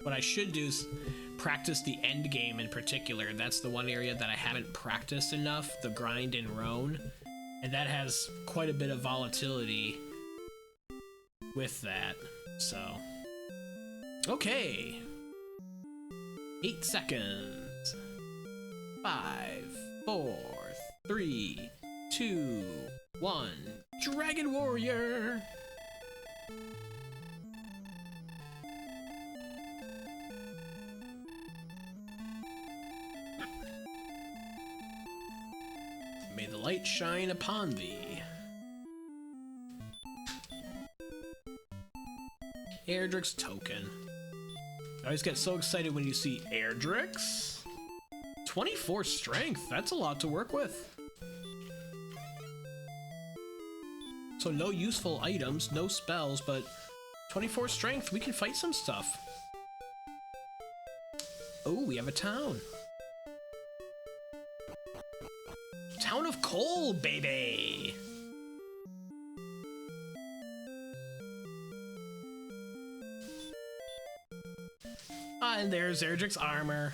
What I should do is practice the end game in particular. That's the one area that I haven't practiced enough, the grind in Roan. And that has quite a bit of volatility with that, so. Okay. 8 seconds. 5, 4, 3, 2, 1. Dragon Warrior! May the light shine upon thee. Erdrick's token. I always get so excited when you see Erdrick's. 24 strength, that's a lot to work with. So no useful items, no spells, but 24 strength, we can fight some stuff. Oh, we have a town. Town of Coal, baby! Ah, and there's Erdrick's armor.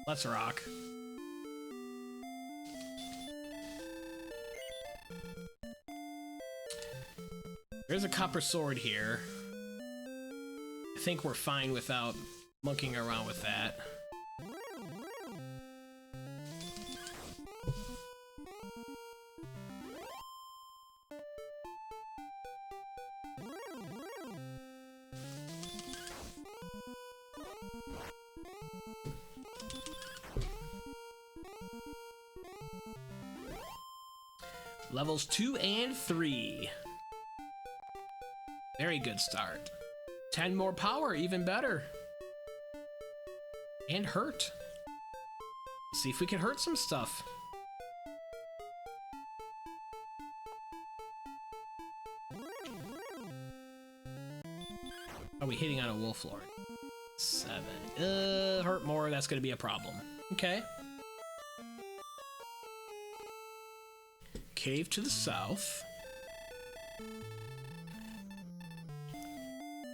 Let's rock. There's a copper sword here. I think we're fine without monkeying around with that. Levels 2 and 3. Very good start. 10 more power, even better. And hurt. See if we can hurt some stuff. Are we hitting on a wolf lord? 7. Hurt more, that's gonna be a problem. Okay. Cave to the south. I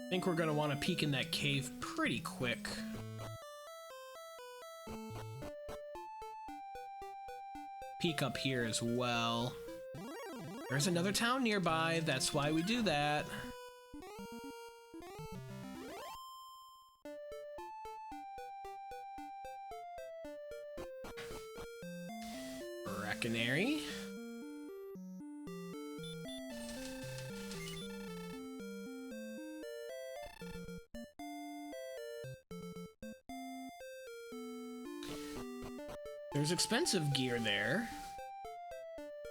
think we're gonna want to peek in that cave pretty quick. Peek up here as well. There's another town nearby, that's why we do that. Reckonary. There's expensive gear there.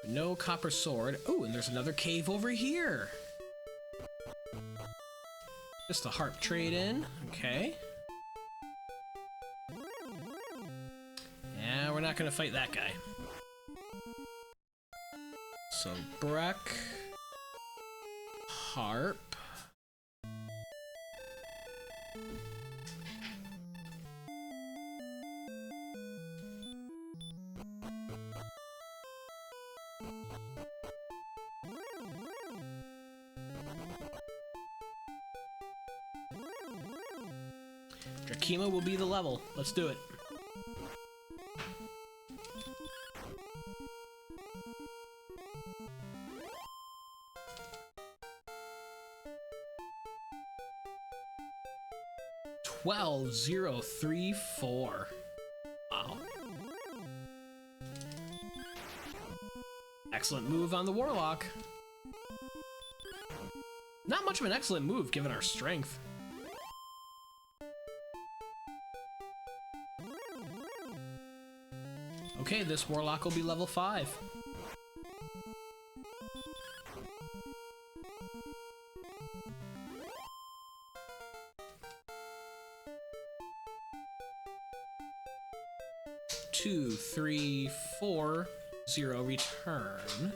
No copper sword. Oh, and there's another cave over here. Just a harp trade in. Okay. Yeah, we're not gonna fight that guy. So, Breck. Harp. Drakima will be the level. Let's do it. $12,034. Wow. Excellent move on the Warlock. Not much of an excellent move given our strength. Okay, this Warlock will be level 5. Two, 3, 4, 0, return.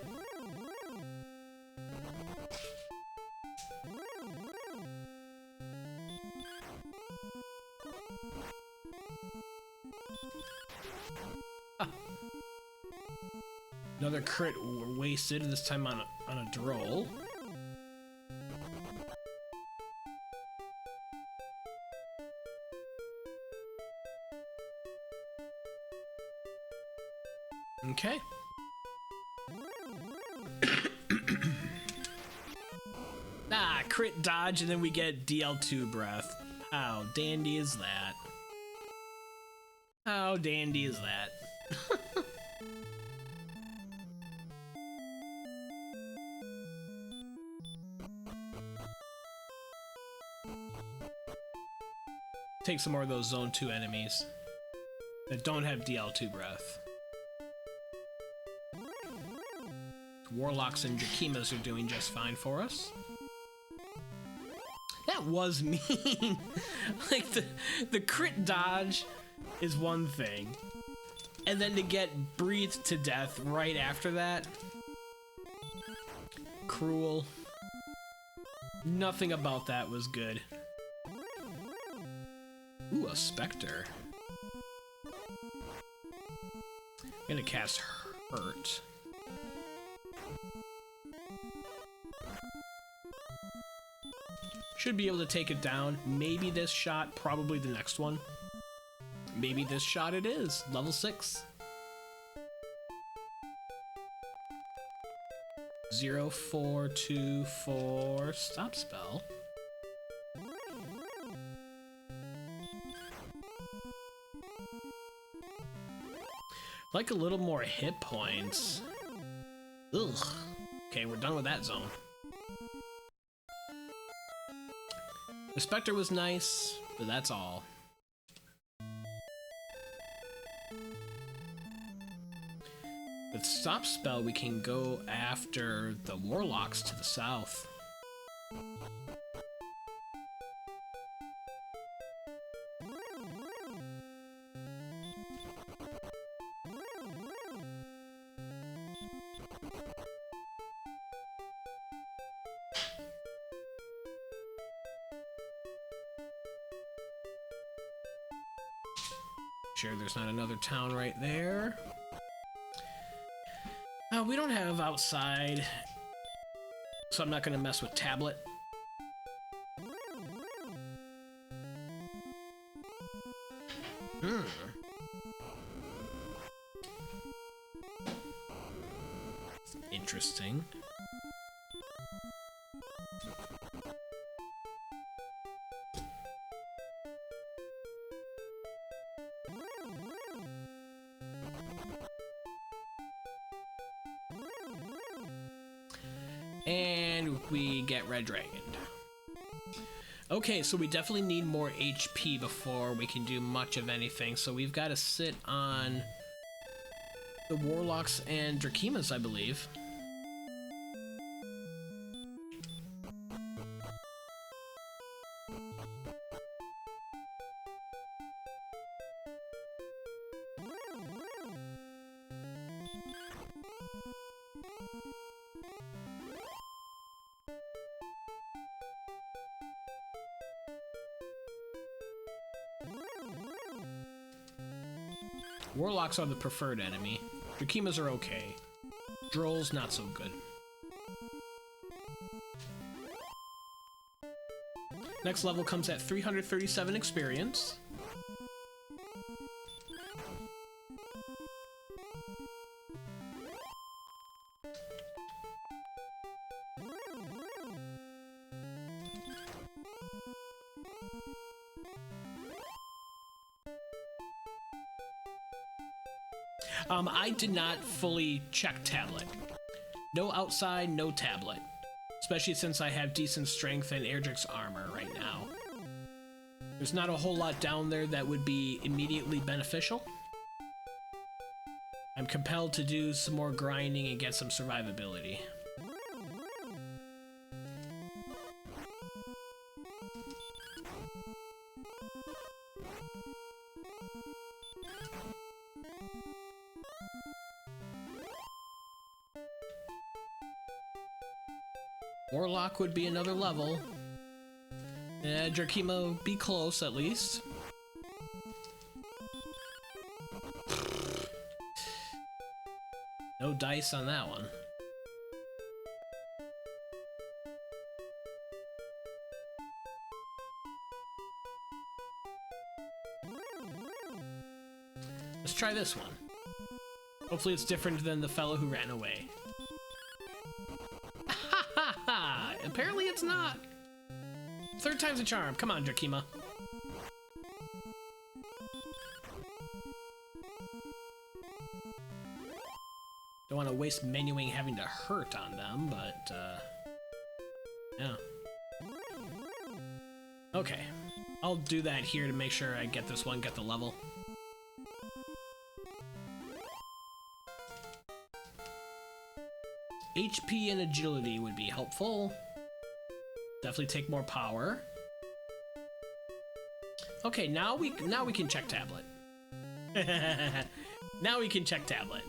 Ah. Another crit wasted, this time on a droll. Okay. Ah, crit dodge, and then we get DL2 breath. How dandy is that? How dandy is that? Take some more of those Zone 2 enemies that don't have DL2 breath. Warlocks and Drakimas are doing just fine for us. That was mean. Like, the crit dodge is one thing, and then to get breathed to death right after that. Cruel. Nothing about that was good. Ooh, a Spectre. I'm gonna cast Hurt. Should be able to take it down. Maybe this shot, probably the next one. Maybe this shot it is. Level 6. 0424 stop spell. Like a little more hit points. Ugh. Okay, we're done with that zone. The Spectre was nice, but that's all. With stop spell, we can go after the warlocks to the south. Sure, there's not another town right there. We don't have outside, so I'm not gonna mess with tablet. Interesting. And we get red dragoned. Okay, so we definitely need more HP before we can do much of anything, so we've got to sit on the warlocks and Drakimas, I believe. Warlocks are the preferred enemy. Drakimas are okay. Drolls, not so good. Next level comes at 337 experience. I did not fully check tablet. No outside, no tablet. Especially since I have decent strength and Erdrick's armor right now. There's not a whole lot down there that would be immediately beneficial. I'm compelled to do some more grinding and get some survivability. Warlock would be another level. Drakima be close at least. No dice on that one. Let's try this one. Hopefully it's different than the fellow who ran away. Ha ha ha! Apparently it's not. Third time's a charm. Come on, Drakima. Don't want to waste menuing having to hurt on them, but, yeah. Okay. I'll do that here to make sure I get this one, get the level. HP and agility would be helpful. Definitely take more power. Okay, now we can check tablet. Now we can check tablet.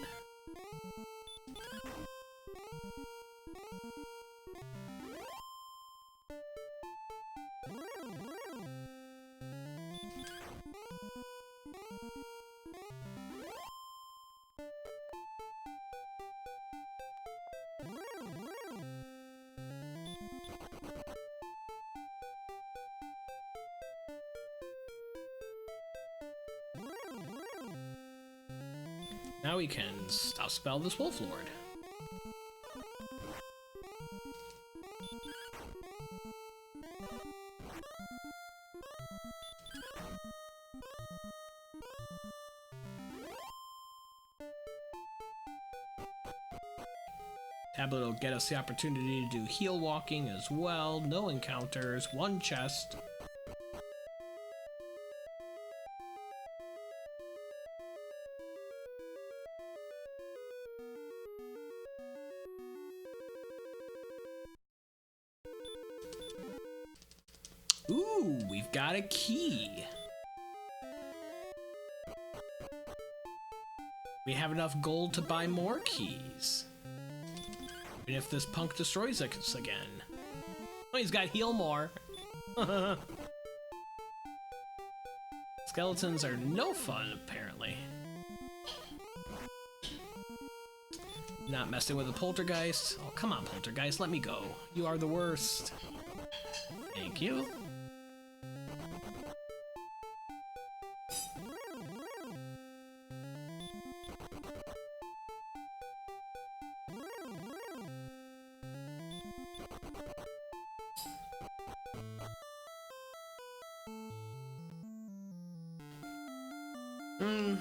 Now we can stopspell this Wolf Lord. Tablet will get us the opportunity to do heal walking as well. No encounters, one chest. Ooh, we've got a key. We have enough gold to buy more keys. And if this punk destroys us again. Oh, he's got heal more. Skeletons are no fun, apparently. Not messing with a poltergeist. Oh, come on, poltergeist, let me go. You are the worst. Thank you.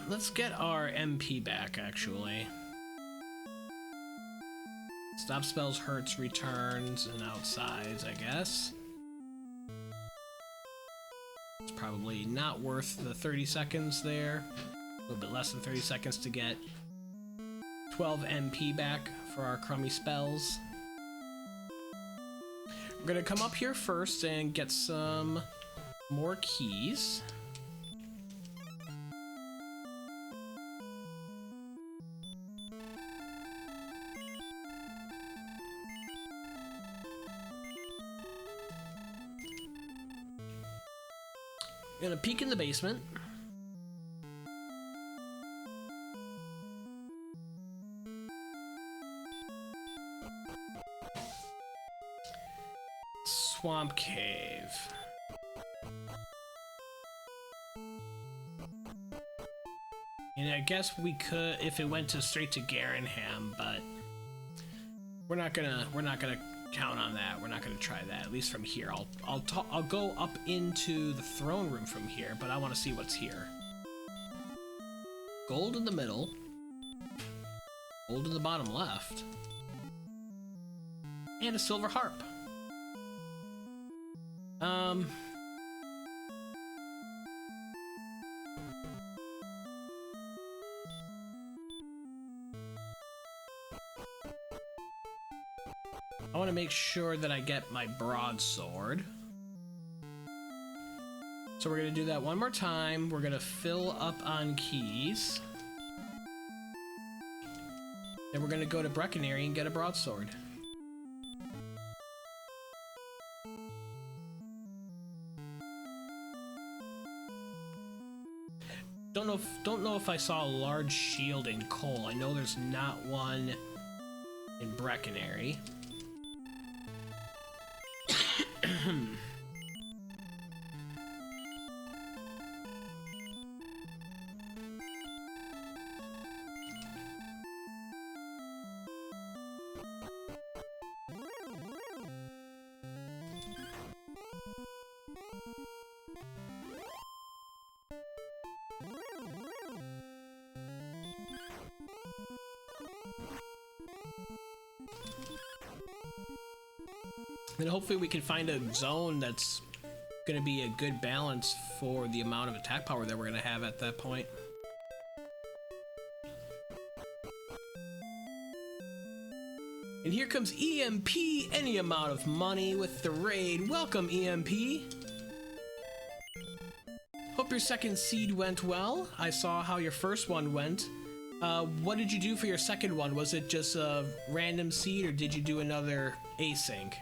Let's get our MP back, actually. Stop spells, hurts, returns, and outsides, I guess. It's probably not worth the 30 seconds there. A little bit less than 30 seconds to get 12 MP back for our crummy spells. We're gonna come up here first and get some more keys. Gonna peek in the basement. Swamp cave. And I guess we could if it went straight to Garenham, but we're not gonna count on that. We're not gonna try that. At least from here. I'll go up into the throne room from here, but I want to see what's here. Gold in the middle. Gold in the bottom left. And a silver harp. I want to make sure that I get my broadsword. So we're going to do that one more time. We're going to fill up on keys. Then we're going to go to Breckenary and get a broadsword. Don't know if I saw a large shield in coal. I know there's not one in Breckenary. And hopefully we can find a zone that's going to be a good balance for the amount of attack power that we're going to have at that point. And here comes EMP, any amount of money with the raid. Welcome, EMP. Hope your second seed went well. I saw how your first one went. What did you do for your second one? Was it just a random seed, or did you do another async?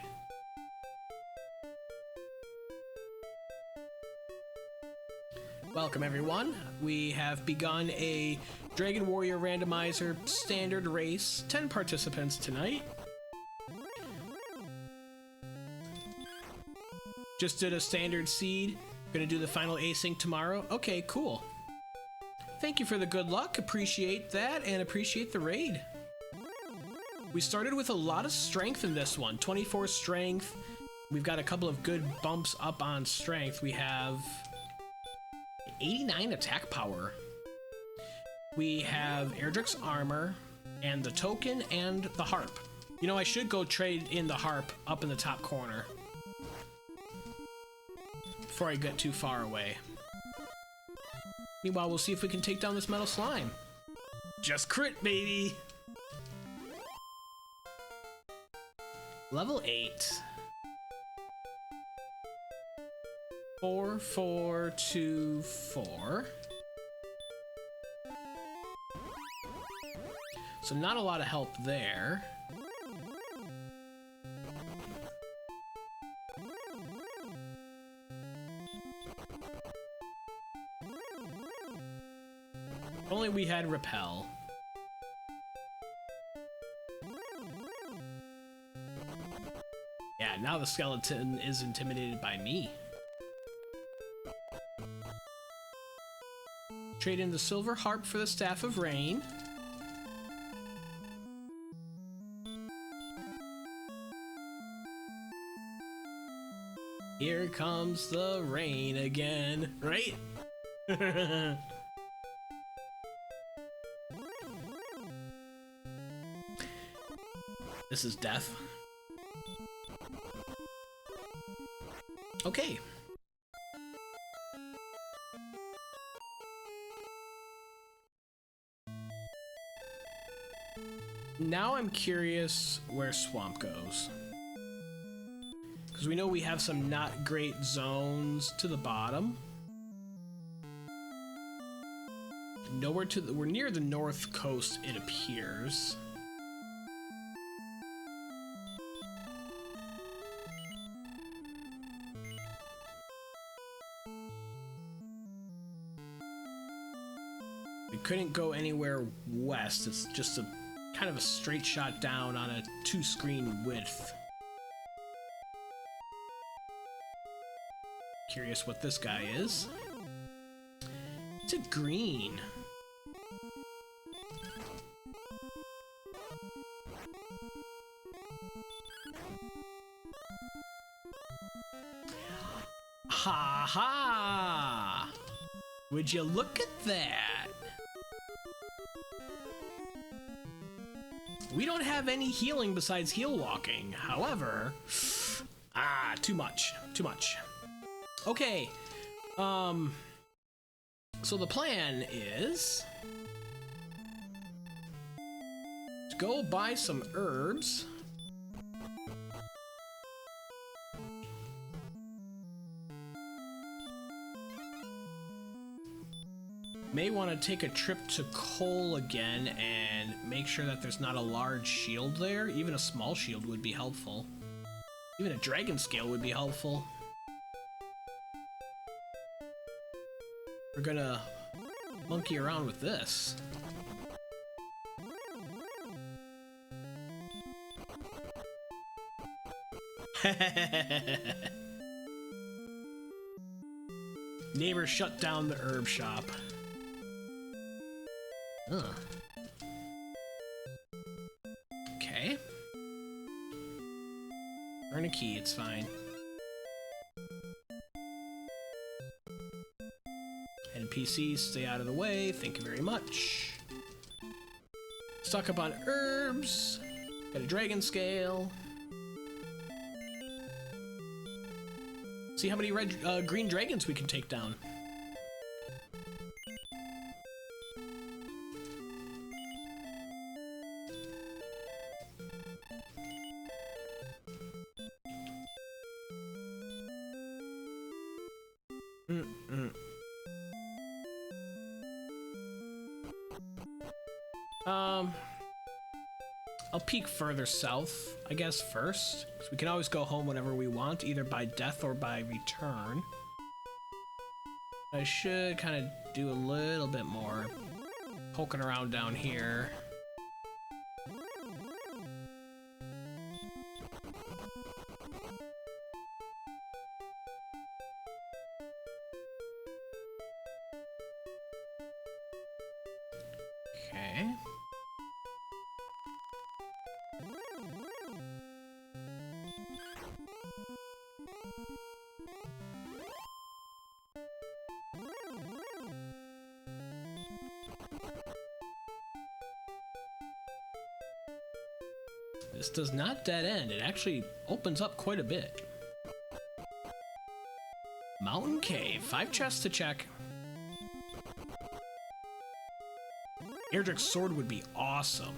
Welcome everyone. We have begun a Dragon Warrior Randomizer standard race. 10 participants tonight. Just did a standard seed. Gonna do the final async tomorrow. Okay, cool. Thank you for the good luck. Appreciate that and appreciate the raid. We started with a lot of strength in this one. 24 strength. We've got a couple of good bumps up on strength. We have 89 attack power. We have Erdrick's armor and the token and the harp. You know, I should go trade in the harp up in the top corner before I get too far away. Meanwhile, we'll see if we can take down this metal slime. Just crit, baby! Level 8. 4, 4, 2, 4. So not a lot of help there. If only we had repel. Yeah, now the skeleton is intimidated by me. Trade in the Silver Harp for the Staff of Rain. Here comes the rain again, right? This is death. Okay. Now I'm curious where Swamp goes. Because we know we have some not great zones to the bottom. Nowhere to the... We're near the north coast, it appears. We couldn't go anywhere west. It's just a kind of a straight shot down on a 2-screen width. Curious what this guy is. It's a green. Ha ha! Would you look at that? We don't have any healing besides heal walking. However, too much. Okay. So the plan is to go buy some herbs. May want to take a trip to Cole again and make sure that there's not a large shield there. Even a small shield would be helpful. Even a dragon scale would be helpful. We're gonna monkey around with this. Neighbor shut down the herb shop. Okay. Earn a key, it's fine. NPCs, stay out of the way. Thank you very much. Stock up on herbs. Got a dragon scale. See how many green dragons we can take down. I'll peek further south, I guess, first. So we can always go home whenever we want, either by death or by return. I should kind of do a little bit more poking around down here. Okay. This does not dead end. It actually opens up quite a bit. Mountain Cave. 5 chests to check. Erdrick's sword would be awesome.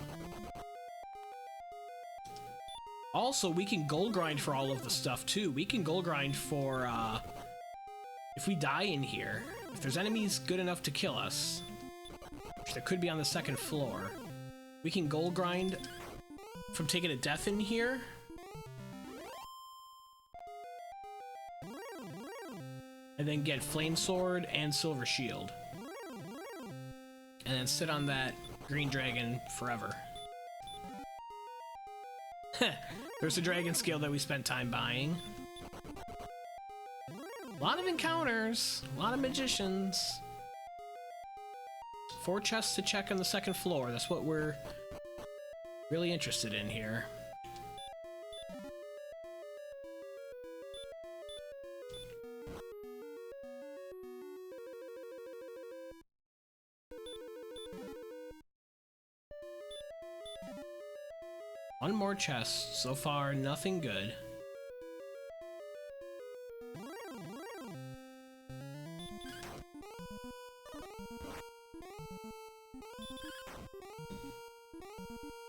Also, we can gold grind for all of the stuff too. We can gold grind for if we die in here, if there's enemies good enough to kill us, which there could be on the second floor, we can gold grind from taking a death in here. And then get flame sword and silver shield. And then sit on that green dragon forever. There's a dragon scale that we spent time buying. A lot of encounters, a lot of magicians. 4 chests to check on the second floor. That's what we're really interested in here. One more chest. So far, nothing good.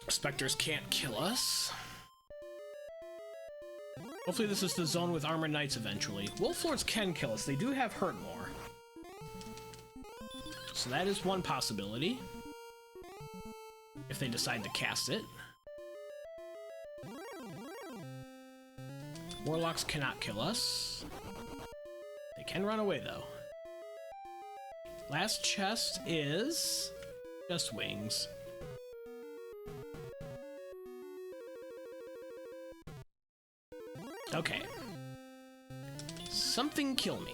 Spectres can't kill us. Hopefully this is the zone with armored knights eventually. Wolf lords can kill us. They do have Hurtmore. So that is one possibility. If they decide to cast it. Warlocks cannot kill us. They can run away though. Last chest is just wings. Okay. Something kill me.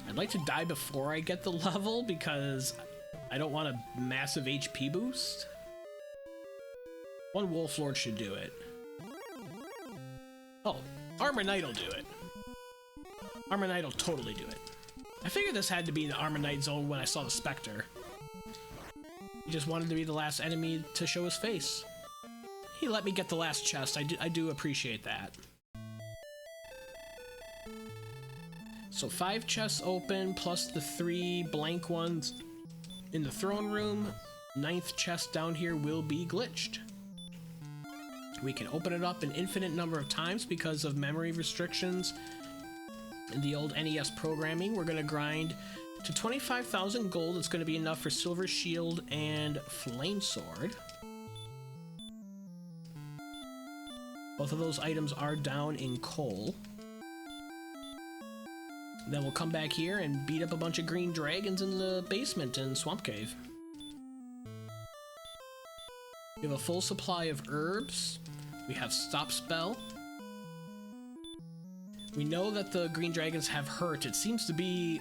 I'd like to die before I get the level because I don't want a massive HP boost. One Wolf Lord should do it. Oh, Armor Knight will do it. Armor Knight will totally do it. I figured this had to be in the Armor Knight zone when I saw the Spectre. He just wanted to be the last enemy to show his face. He let me get the last chest. I do appreciate that. So 5 chests open, plus the 3 blank ones in the throne room. 9th chest down here will be glitched. We can open it up an infinite number of times because of memory restrictions. In the old NES programming, we're going to grind to 25,000 gold. It's going to be enough for Silver Shield and Flame Sword. Both of those items are down in coal. Then we'll come back here and beat up a bunch of green dragons in the basement in Swamp Cave. We have a full supply of herbs. We have stopspell. We know that the green dragons have hurt. It seems to be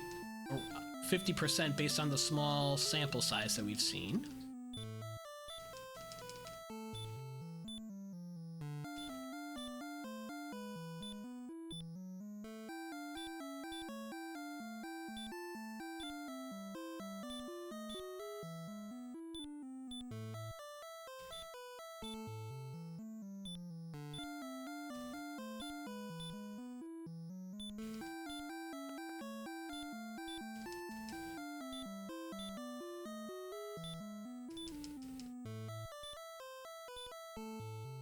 50% based on the small sample size that we've seen.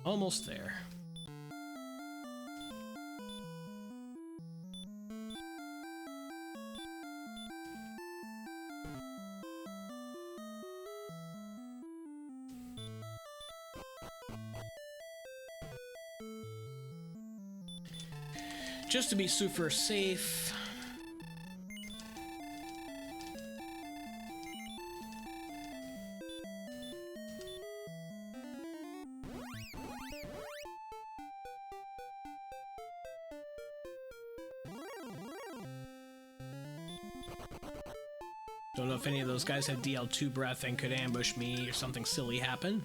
Almost there. Just to be super safe. Don't know if any of those guys had DL2 breath and could ambush me or something silly happen.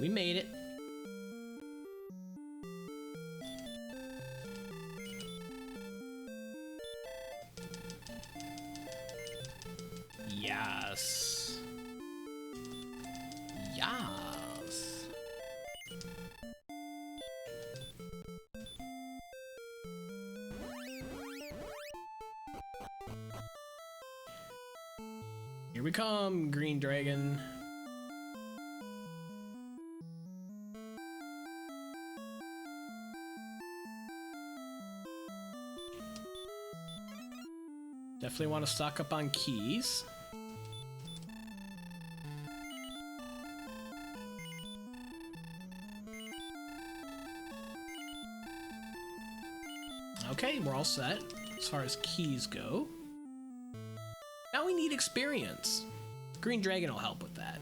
We made it. Yes. Yes. Here we come, Green Dragon. Definitely want to stock up on keys. Okay, we're all set as far as keys go. Now we need experience. Green Dragon will help with that.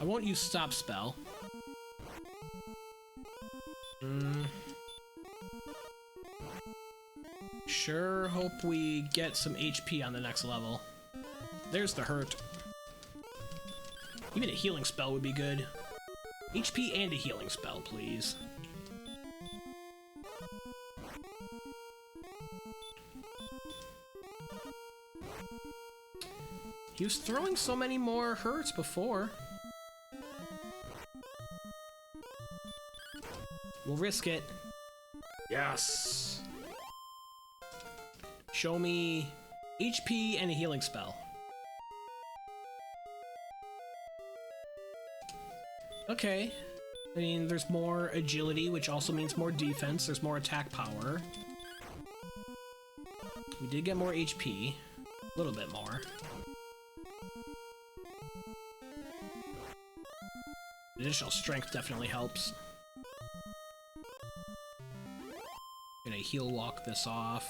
I won't use stopspell. Sure hope we get some HP on the next level. There's the hurt. Even a healing spell would be good. HP and a healing spell, please. He was throwing so many more hurts before. We'll risk it. Yes. Show me HP and a healing spell. Okay. I mean, there's more agility, which also means more defense. There's more attack power. We did get more HP. A little bit more. Additional strength definitely helps. Gonna heal walk this off.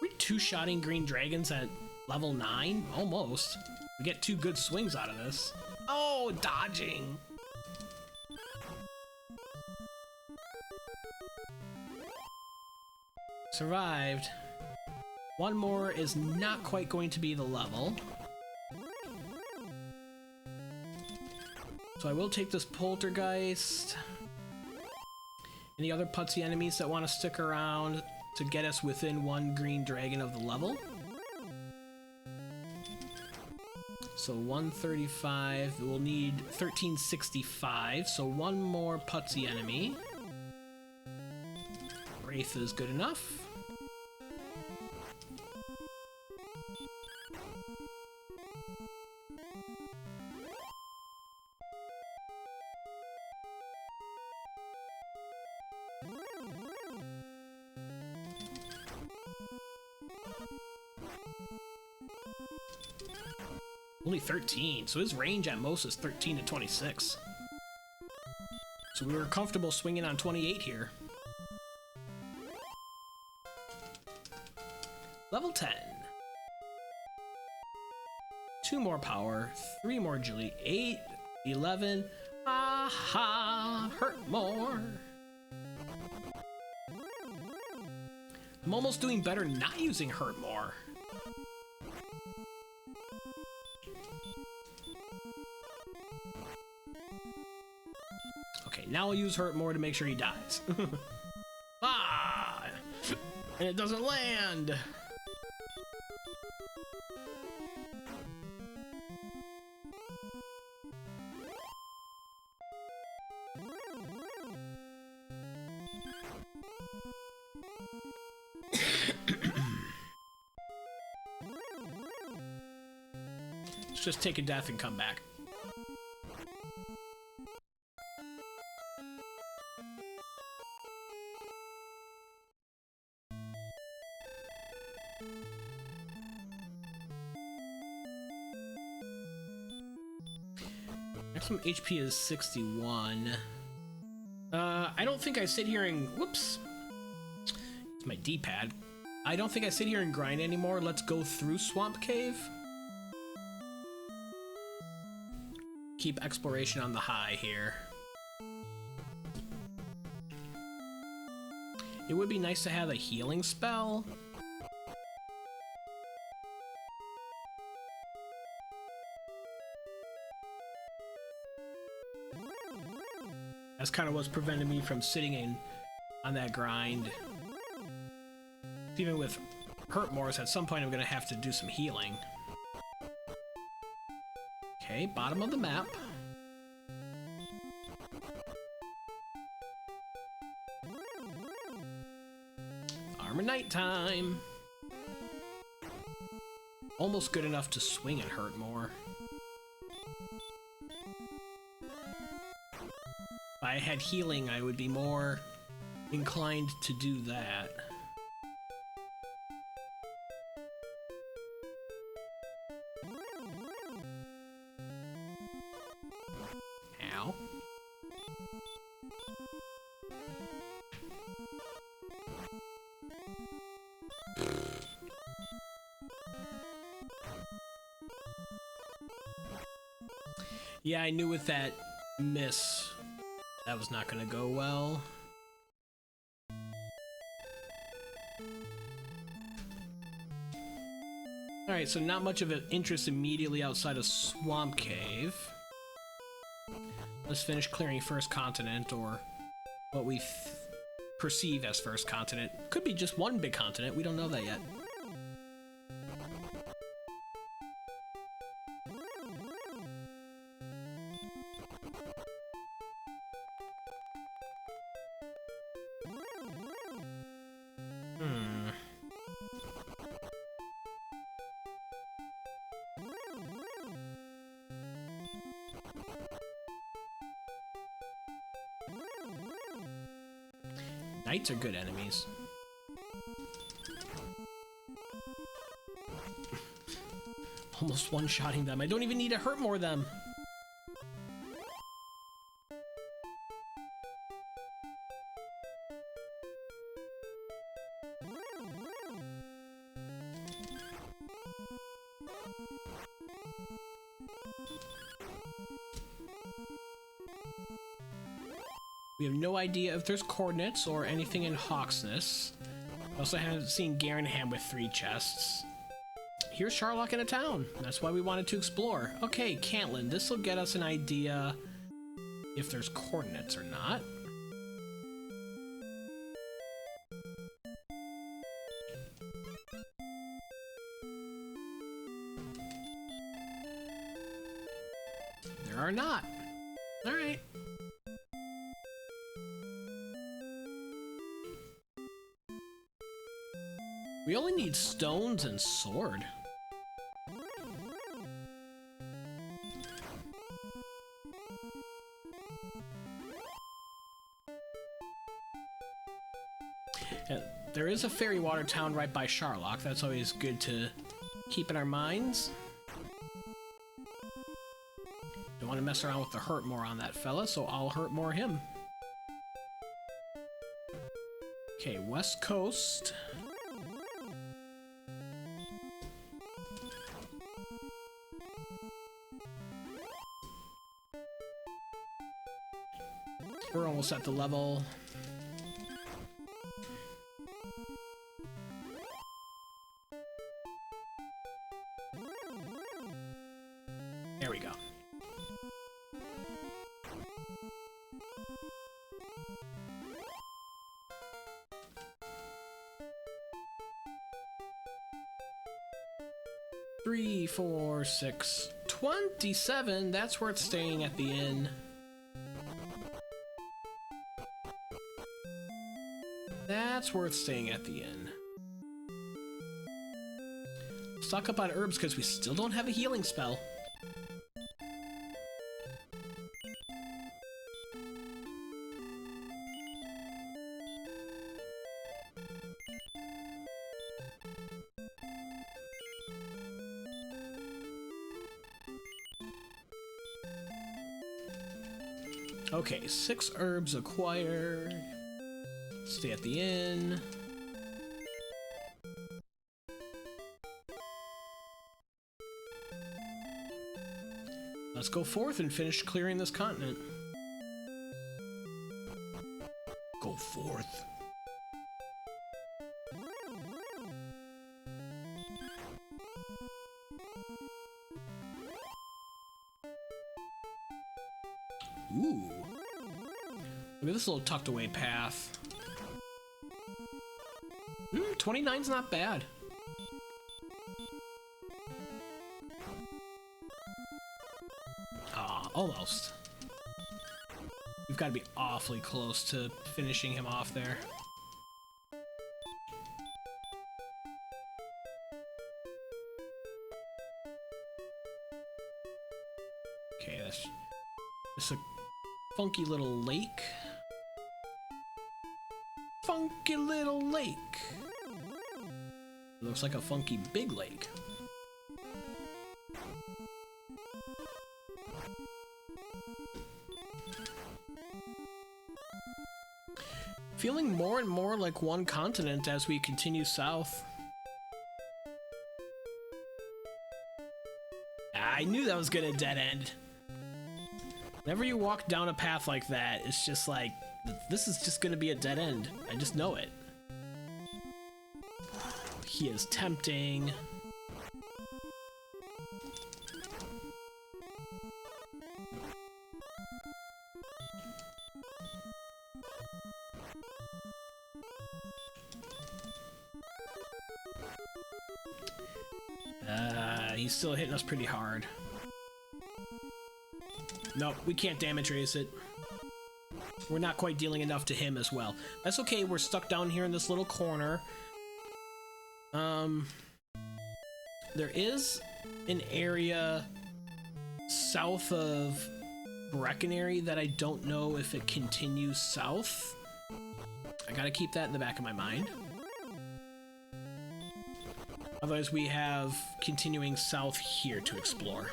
We two-shotting green dragons at level 9? Almost. We get 2 good swings out of this. Oh, dodging! Survived. One more is not quite going to be the level. So I will take this poltergeist. Any other putsy enemies that want to stick around to get us within 1 green dragon of the level. So 135, we'll need 1365, so 1 more putsy enemy. Wraith is good enough. Only 13, so his range at most is 13 to 26. So we were comfortable swinging on 28 here. Level 10. 2 more power, 3 more agility, 8, 11. Aha! Hurt more! I'm almost doing better not using hurt more. Okay, now I'll use Hurtmore to make sure he dies. Ah! And it doesn't land! Let's just take a death and come back. Maximum HP is 61. I don't think I sit here and... Whoops. It's my D-pad. I don't think I sit here and grind anymore. Let's go through Swamp Cave. Keep exploration on the high here. It would be nice to have a healing spell. That's kind of what's preventing me from sitting in on that grind. Even with Hurtmores, at some point I'm going to have to do some healing. Okay, bottom of the map. Armor nighttime. Almost good enough to swing at Hurtmore. If I had healing, I would be more inclined to do that. Ow. Yeah, I knew with that miss that was not gonna go well. Alright, so not much of an interest immediately outside of Swamp Cave. Let's finish clearing First Continent, or what we perceive as First Continent. Could be just one big continent, we don't know that yet. Knights are good enemies. Almost one-shotting them. I don't even need to hurt more them. We have no idea if there's coordinates or anything in Hawksness. We also haven't seen Garenham with 3 chests. Here's Charlock in a town. That's why we wanted to explore. Okay, Cantlin, this will get us an idea if there's coordinates or not. There are not. All right. We only need stones and sword. There is a fairy water town right by Charlock. That's always good to keep in our minds. Don't want to mess around with the Hurtmore on that fella, so I'll Hurtmore him. Okay, West Coast. We're almost at the level. There we go. 3, 4, 6, 27. That's worth staying at the inn. That's worth staying at the inn. Stock up on herbs because we still don't have a healing spell. Okay, 6 herbs acquired. Stay at the inn. Let's go forth and finish clearing this continent. Go forth. Ooh. Look at this little tucked away path. 29's not bad. Ah, almost. We've got to be awfully close to finishing him off there. Okay, that's just a funky little lake. Funky little lake. Looks like a funky big lake. Feeling more and more like one continent as we continue south. I knew that was gonna dead end. Whenever you walk down a path like that, it's just like, this is just gonna be a dead end. I just know it. He is tempting. He's still hitting us pretty hard. Nope, we can't damage raise it. We're not quite dealing enough to him as well. That's okay, we're stuck down here in this little corner. There is an area south of Breckenary that I don't know if it continues south. I gotta keep that in the back of my mind. Otherwise, we have continuing south here to explore.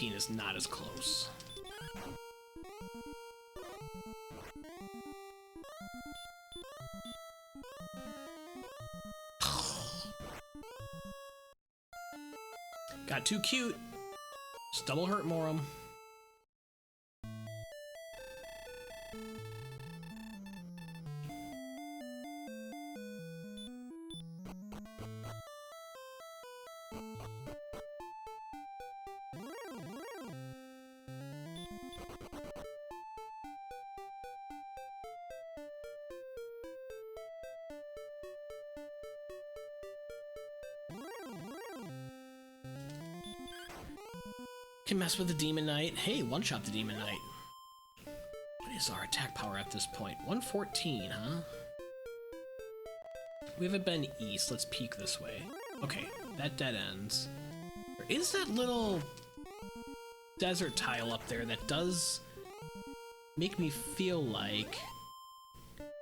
Is not as close. Got too cute. Just double hurt more him. Can mess with the Demon Knight. Hey, one-shot the Demon Knight. What is our attack power at this point? 114, huh? We haven't been east. Let's peek this way. Okay, that dead ends. There is that little desert tile up there that does make me feel like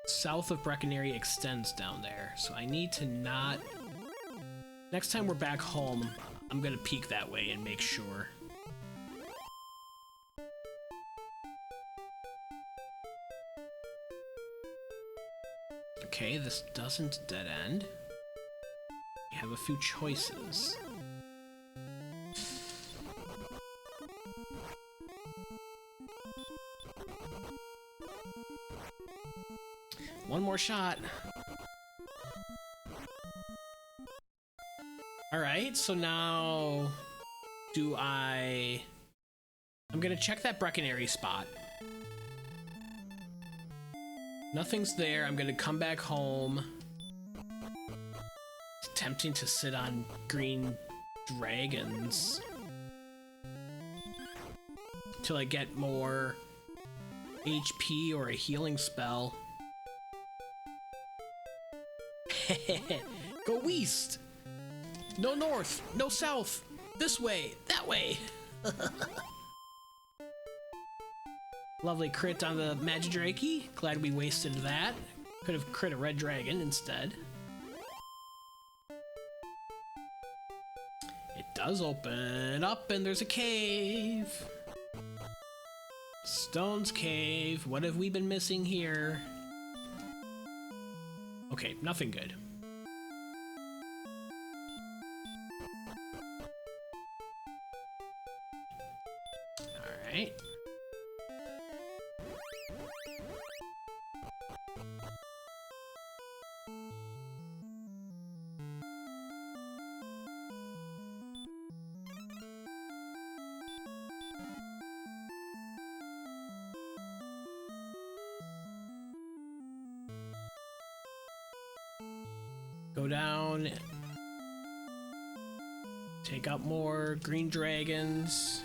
south of Breckenary extends down there. So I need to not... Next time we're back home, I'm gonna peek that way and make sure. Okay, this doesn't dead end. We have a few choices. one more shot. Alright, so now... I'm gonna check that Brecconary spot. Nothing's there. I'm gonna come back home. It's tempting to sit on green dragons till I get more HP or a healing spell. Go west! No north, no south! This way, that way! Lovely crit on the Magidrake. Glad we wasted that. Could have crit a red dragon instead. It does open up and there's a cave. Stone's cave. What have we been missing here? Okay, nothing good. Alright. Go down. Take out more green dragons.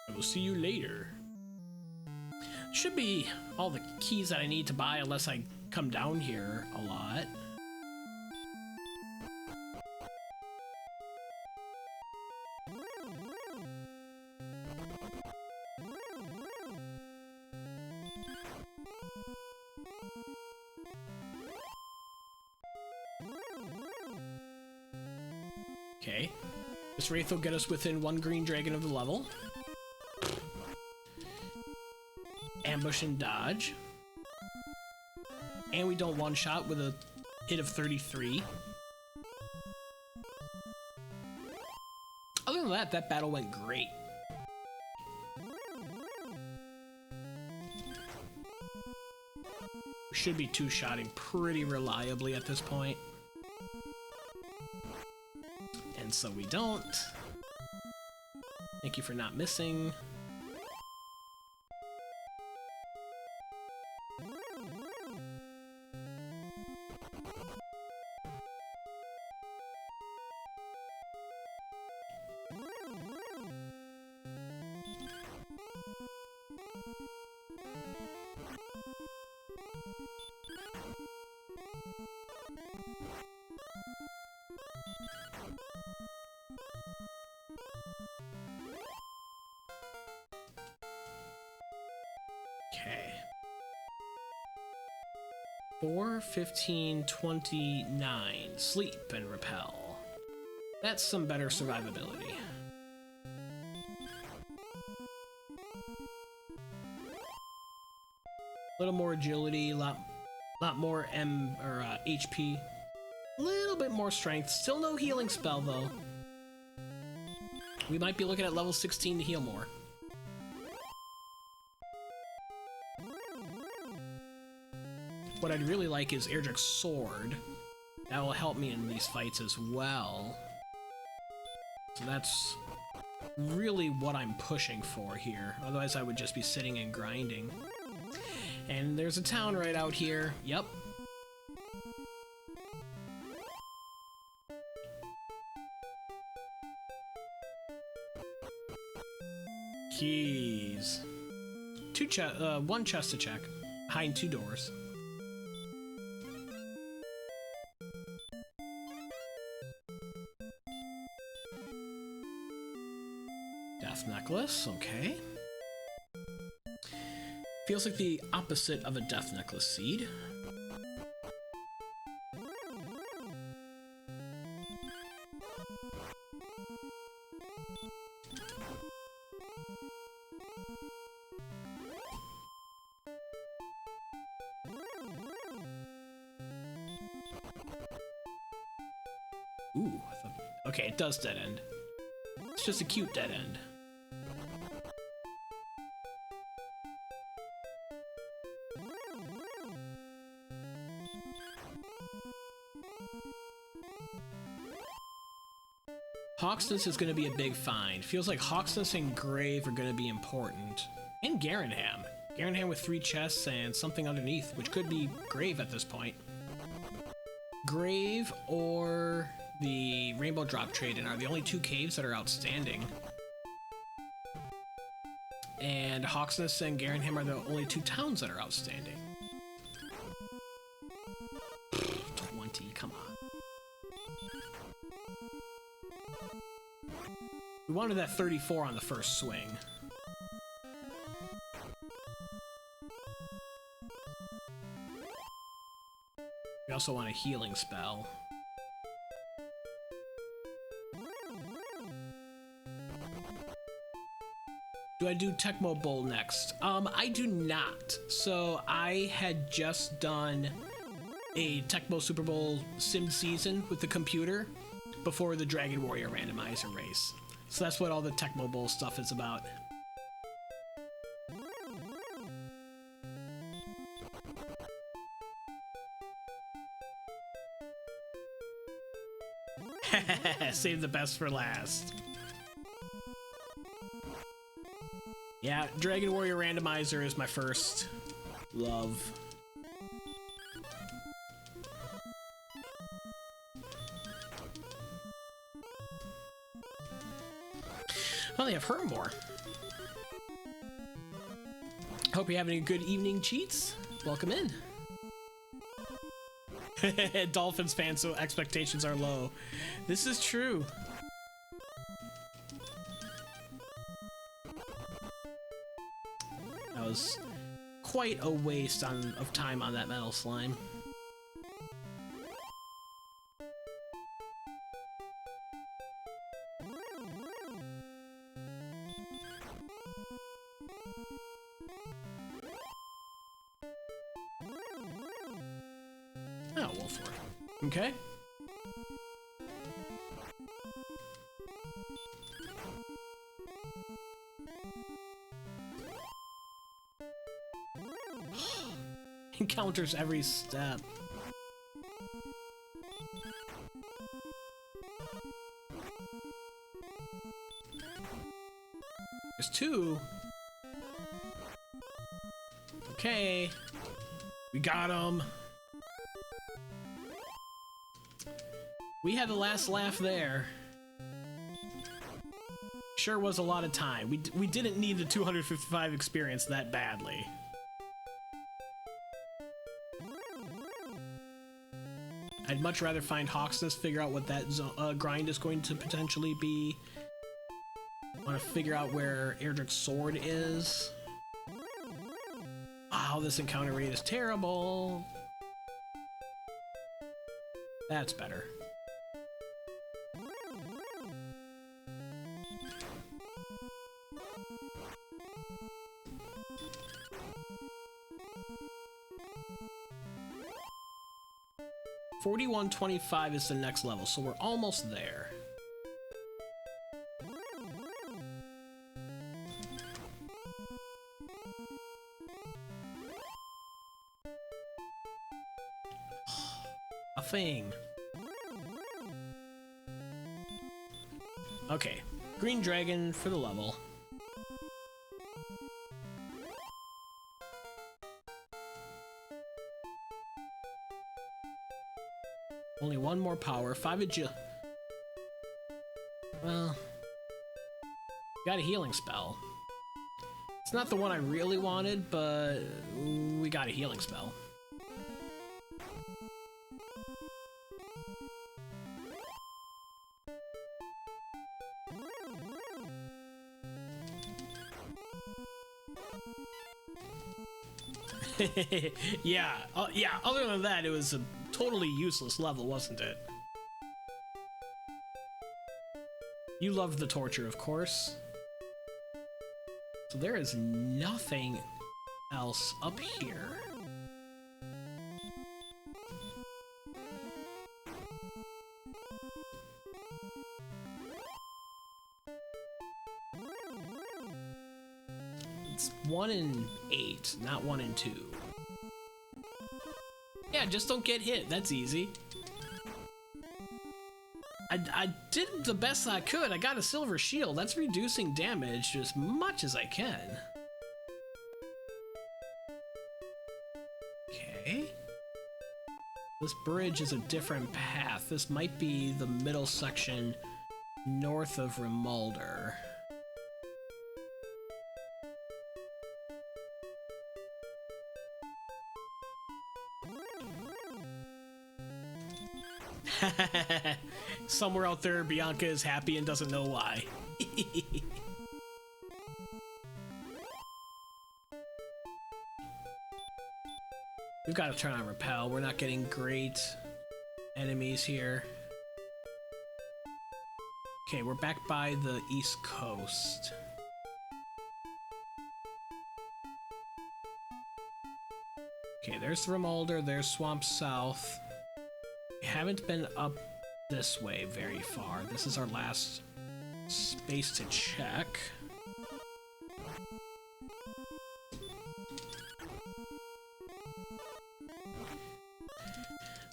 I will see you later. Should be all the keys that I need to buy unless I come down here a lot. Okay. This Wraith will get us within one green dragon of the level. Ambush and dodge. And we don't one-shot with a hit of 33. Other than that, that battle went great. We should be two-shotting pretty reliably at this point. And so we don't. Thank you for not missing. Okay. 4, 15, 29. Sleep and repel. That's some better survivability. A little more agility, lot more HP. A little bit more strength. Still no healing spell though. We might be looking at level 16 to heal more. What I'd really like is Erdrick's sword. That will help me in these fights as well. So that's really what I'm pushing for here. Otherwise I would just be sitting and grinding. And there's a town right out here. Yep. Keys. One chest to check. Behind 2 doors. Death necklace, okay. Feels like the opposite of a death necklace seed. Ooh, okay, it does dead end. it's just a cute dead end. Hawksness is going to be a big find. Feels like Hawksness and Grave are going to be important. And Garenham. Garenham with 3 chests and something underneath, which could be Grave at this point. Grave or the Rainbow Drop Trade-in are the only 2 caves that are outstanding. And Hawksness and Garenham are the only 2 towns that are outstanding. 20, come on. We wanted that 34 on the first swing. We also want a healing spell. Do I do Tecmo Bowl next? I do not. So I had just done a Tecmo Super Bowl sim season with the computer before the Dragon Warrior Randomizer race. So that's what all the Tecmo Bowl stuff is about. Save the best for last. Yeah, Dragon Warrior Randomizer is my first love. Well, they have Hurtmore. Hope you're having a good evening, cheats. Welcome in. Dolphins fans, so expectations are low. This is true. That was quite a waste of time on that metal slime. Oh, Wolford. Okay. Encounters every step. There's 2. Okay. We got him. We had the last laugh there. Sure was a lot of time. We didn't need the 255 experience that badly. I'd much rather find Hawksness, figure out what that grind is going to potentially be. Want to figure out where Erdrick's sword is. Wow, this encounter rate is terrible. That's better. $41.25 is the next level, so we're almost there. A thing. Okay, green dragon for the level. Only 1 more power, 5 agility. Well, got a healing spell. It's not the one I really wanted, but we got a healing spell. Yeah, yeah, other than that, it was a totally useless level, wasn't it? You loved the torture, of course. So there is nothing else up here. It's 1 in 8, not 1 in 2. Yeah, just don't get hit. That's easy. I did the best I could. I got a silver shield. That's reducing damage as much as I can. Okay. This bridge is a different path. This might be the middle section north of Remulder. Somewhere out there, Bianca is happy and doesn't know why. We've got to turn on Repel. We're not getting great enemies here. Okay, we're back by the East Coast. Okay, there's Remulder, there's Swamp South. We haven't been up this way very far. This is our last space to check.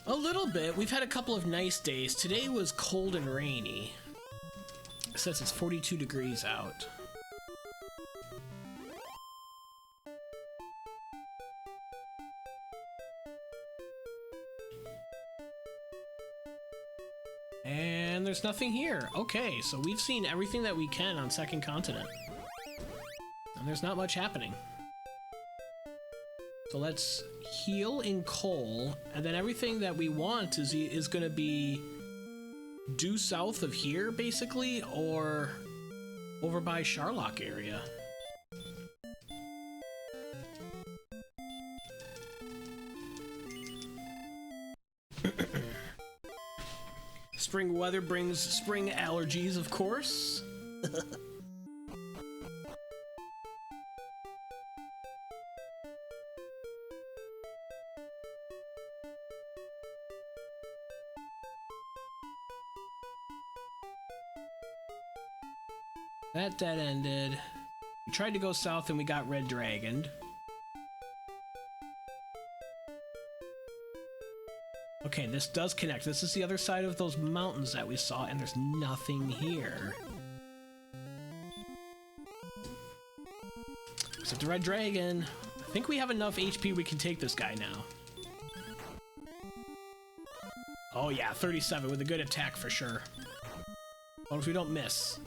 A little bit. We've had a couple of nice days. Today was cold and rainy. It says it's 42 degrees out. And there's nothing here. Okay, so we've seen everything that we can on Second Continent. And there's not much happening. So let's heal in coal, and then everything that we want is going to be due south of here, basically, or over by Charlock area. Spring weather brings spring allergies, of course. That dead ended. We tried to go south and we got red dragoned. Okay, this does connect. This is the other side of those mountains that we saw, and there's nothing here. Except the red dragon. I think we have enough HP we can take this guy now. Oh yeah, 37 with a good attack for sure. As long as we don't miss.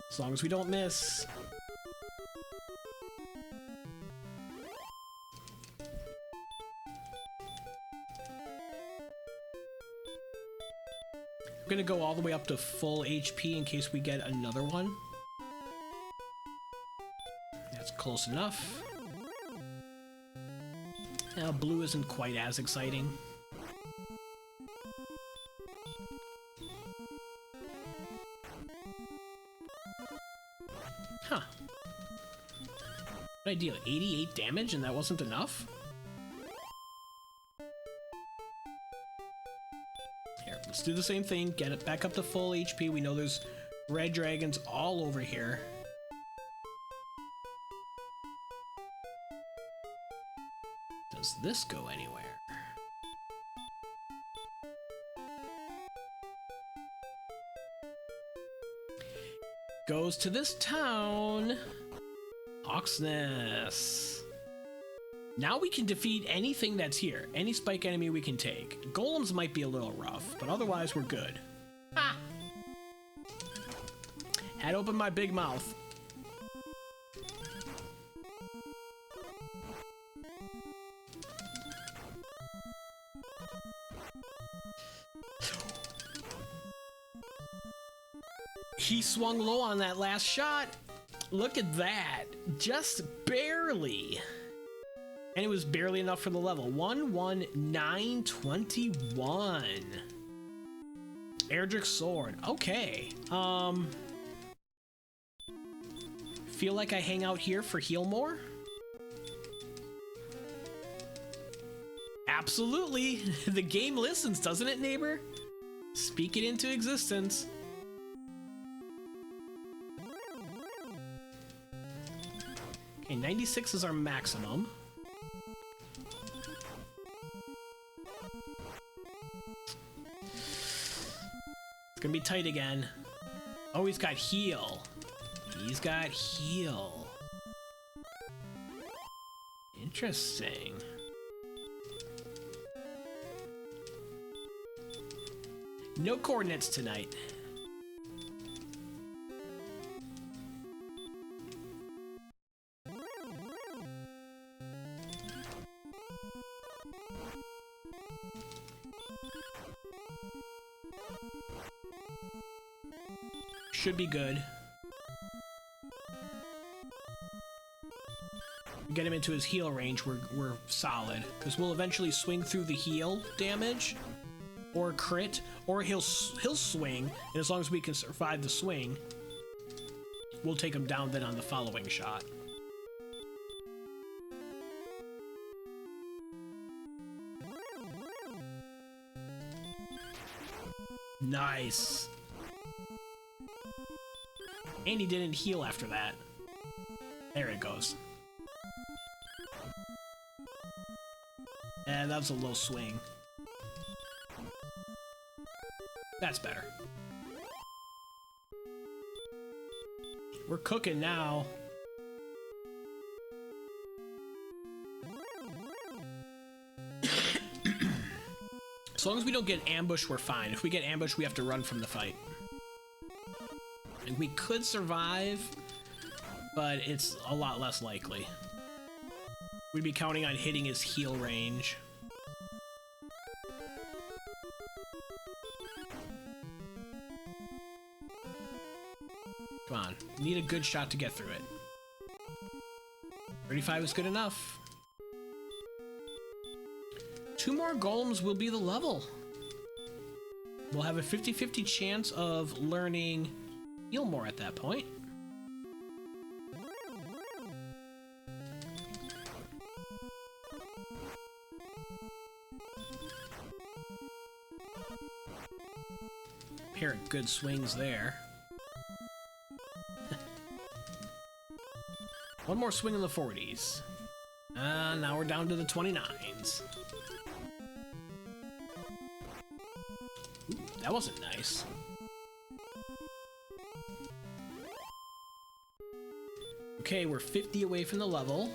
As long as we don't miss. I'm gonna go all the way up to full HP in case we get another one. That's close enough. Now, blue isn't quite as exciting. Huh. What did I deal? 88 damage and that wasn't enough? Here, let's do the same thing. Get it back up to full HP. We know there's red dragons all over here. Does this go anywhere? Goes to this town, Oxness. Now we can defeat anything that's here. Any spike enemy we can take. Golems might be a little rough, but otherwise we're good. Ah! Had opened my big mouth. He swung low on that last shot. Look at that. Just barely. And it was barely enough for the level. 11921. Erdrick sword. Okay. Feel like I hang out here for heal more? Absolutely. The game listens, doesn't it, neighbor? Speak it into existence. Okay, 96 is our maximum. It's gonna be tight again. Oh, he's got heal. He's got heal. Interesting. No coordinates tonight. Should be good. Get him into his heal range, we're solid. Because we'll eventually swing through the heal damage, or crit, or he'll swing, and as long as we can survive the swing, we'll take him down then on the following shot. Nice. And he didn't heal after that. There it goes. And that was a low swing. That's better. We're cooking now. As long as we don't get ambushed, we're fine. If we get ambushed, we have to run from the fight. And we could survive, but it's a lot less likely. We'd be counting on hitting his heal range. Come on, need a good shot to get through it. 35 is good enough. 2 more golems will be the level. We'll have a 50-50 chance of learning heal more at that point. Pair of good swings there. One more swing in the 40s. Now we're down to the 29s. Ooh, that wasn't nice. Okay, we're 50 away from the level.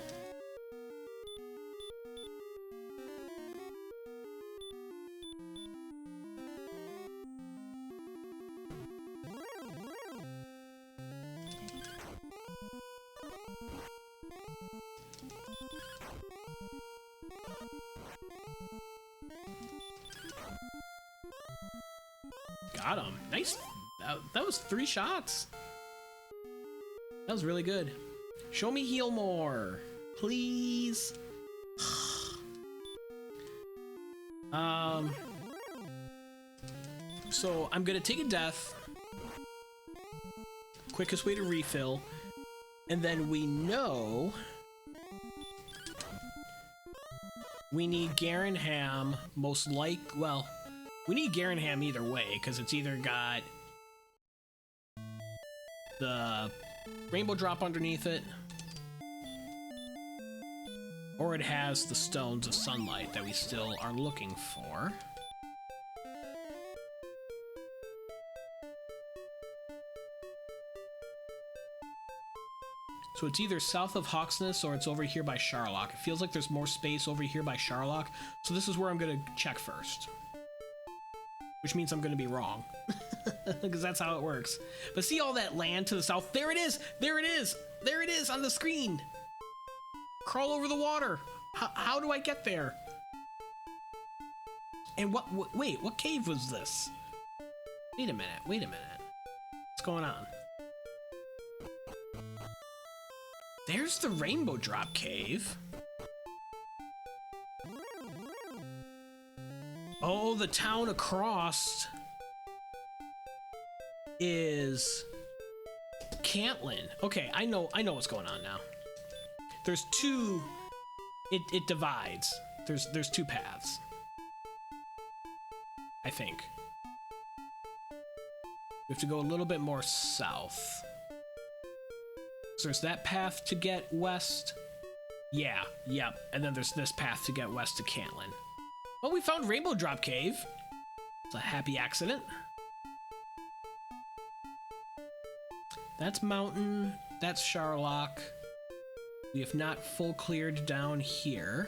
Got him. Nice. That was 3 shots. That was really good. Show me heal more, please. So I'm gonna take a death. Quickest way to refill. And then we know we need Garenham most well, we need Garenham either way, because it's either got the rainbow drop underneath it, or it has the stones of sunlight that we still are looking for. So it's either south of Hawksness or it's over here by Charlock. It feels like there's more space over here by Charlock, so this is where I'm gonna check first. Which means I'm gonna be wrong. Because that's how it works. But see all that land to the south? There it is! There it is! There it is on the screen! Crawl over the water! How do I get there? And wait, what cave was this? Wait a minute, wait a minute. What's going on? There's the Rainbow Drop Cave. Oh, the town across is Cantlin. Okay, I know what's going on now. There's 2. It divides. There's 2 paths, I think. We have to go a little bit more south. So there's that path to get west. Yeah, yep. And then there's this path to get west to Cantlin. Well, we found Rainbow Drop Cave. It's a happy accident. That's Mountain. That's Charlock. We have not full cleared down here.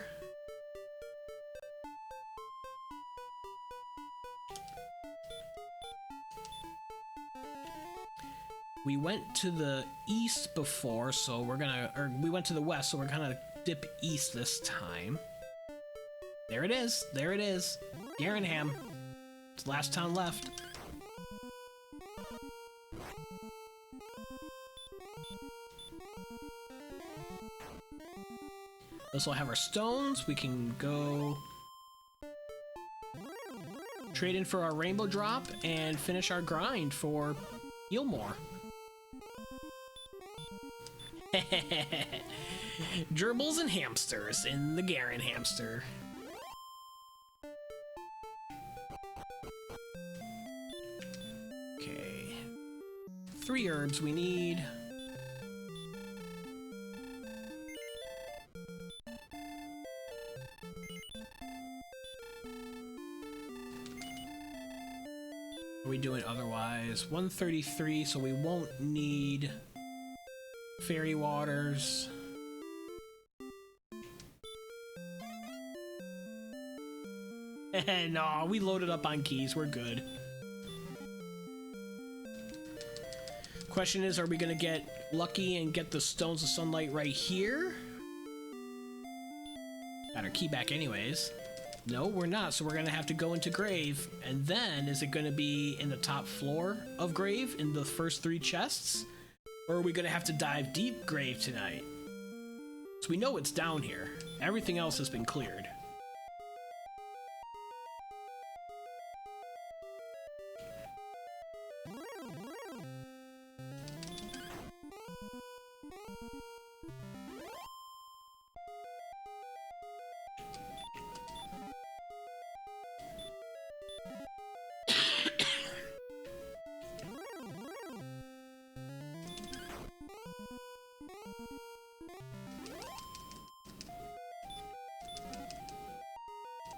We went to the east before, so we're gonna, or we went to the west, so we're gonna dip east this time. There it is, there it is. Garenham. It's the last town left. This will have our stones. We can go trade in for our rainbow drop and finish our grind for Healmore. Gerbils and hamsters in the Garen hamster. Okay. 3 herbs we need. What are we doing otherwise? 133, so we won't need fairy waters. No, we loaded up on keys, we're good. Question is, are we gonna get lucky and get the stones of sunlight right here? Got our key back anyways. No, we're not, so we're gonna have to go into Grave, and then is it gonna be in the top floor of Grave in the first 3 chests? Or are we gonna have to dive deep Grave tonight? So we know it's down here. Everything else has been cleared.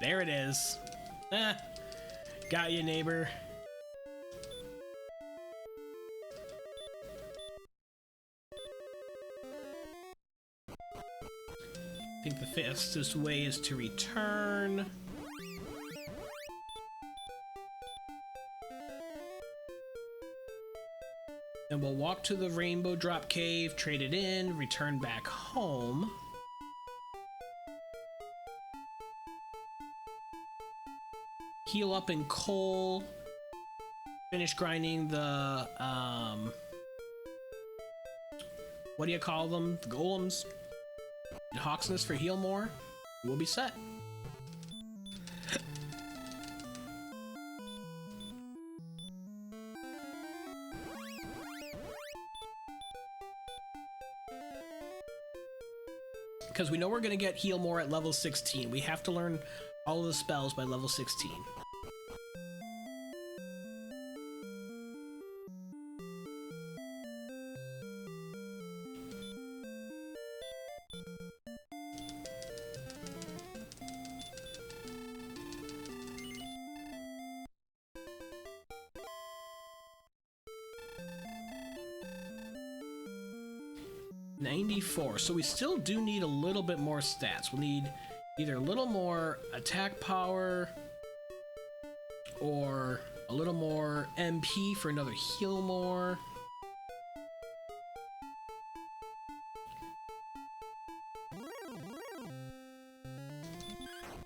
There it is. Got you, neighbor. I think the fastest way is to return. And we'll walk to the Rainbow Drop Cave, trade it in, return back home. Heal up in coal. Finish grinding the, what do you call them? The golems. And Hawksness for Healmore. We'll be set. Because we know we're going to get Healmore at level 16. We have to learn all of the spells by level 16. So we still do need a little bit more stats. We'll need either a little more attack power or a little more MP for another heal more.